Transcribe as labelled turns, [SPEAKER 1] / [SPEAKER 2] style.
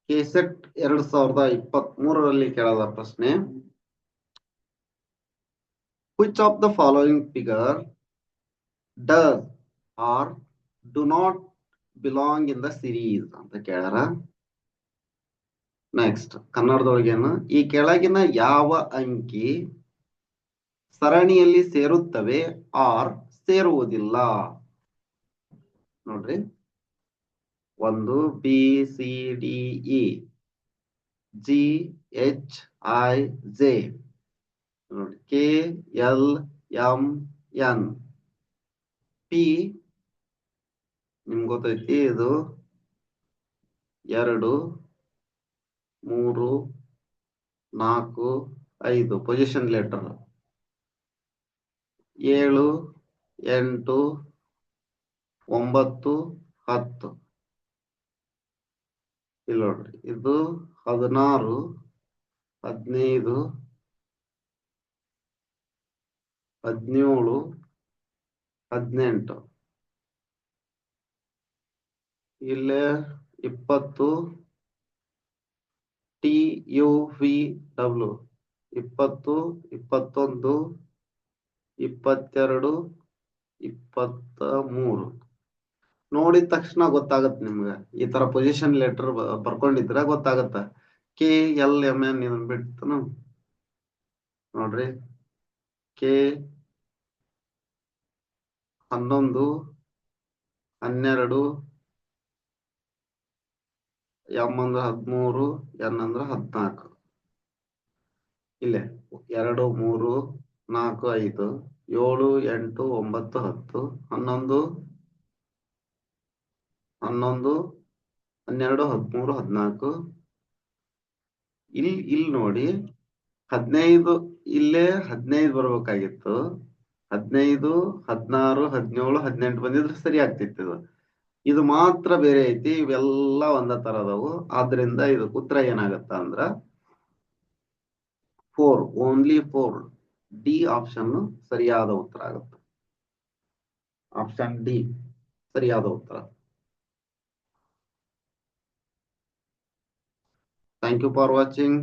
[SPEAKER 1] KSET 2023ರಲ್ಲಿ ಕೇಳದ ಪ್ರಶ್ನೆ. Which of the following figure does or do not belong in the series ಅಂತ ಕೇಳಾರ. ನೆಕ್ಸ್ಟ್ ಕನ್ನಡದೊಳಗೇನು, ಈ ಕೆಳಗಿನ ಯಾವ ಅಂಕಿ ಸರಣಿಯಲ್ಲಿ ಸೇರುತ್ತವೆ ಆರ್ ಸೇರುವುದಿಲ್ಲ? ನೋಡ್ರಿ, 1 B C D E, G H I J, ನೋಡಿ K L M N, P ನಿಮ್ಗೆ ಗೊತ್ತೈತಿ ಇದು 2 3 4 5 ಪೊಸಿಷನ್ ಲೆಟರ್, 7 8 9 10. ಇಲ್ಲಿ ನೋಡ್ರಿ, ಇದು 16 15 17 18, ಇಲ್ಲೇ 20 ಟಿ ಯು ವಿ ಡಬ್ಲ್ಯೂ, 20 21 22 23. ನೋಡಿದ ತಕ್ಷಣ ಗೊತ್ತಾಗತ್ತೆ ನಿಮ್ಗೆ, ಈ ತರ ಪೊಸಿಷನ್ ಲೆಟರ್ ಬರ್ಕೊಂಡಿದ್ರ ಗೊತ್ತಾಗತ್ತ. ಕೆ ಎಲ್ ಎಂ ಎನ್ ಇದನ್ ಬಿಟ್ಟು ನೋಡ್ರಿ, ಕೆ 11 12, ಎಂ ಅಂದ್ರೆ 13, ಎನ್ ಅಂದ್ರೆ 14. ಇಲ್ಲೇ 2 3 4 5 7 8 9 10 11 12 13 14. ಇಲ್ಲಿ ನೋಡಿ 15, ಇಲ್ಲೇ 15 ಬರ್ಬೇಕಾಗಿತ್ತು. 15 16 17 18 ಬಂದಿದ್ರೆ ಸರಿ ಆಗ್ತಿತ್ತು. ಇದು ಮಾತ್ರ ಬೇರೆ ಐತಿ, ಇವೆಲ್ಲ ಒಂದ ತರ ಅದಾವು. ಆದ್ರಿಂದ ಇದು ಉತ್ತರ ಏನಾಗತ್ತ ಅಂದ್ರ 4, ಓನ್ಲಿ 4, ಡಿ ಆಪ್ಷನ್ ಸರಿಯಾದ ಉತ್ತರ ಆಗುತ್ತೆ. ಆಪ್ಷನ್ ಡಿ ಸರಿಯಾದ ಉತ್ತರ. Thank you for watching.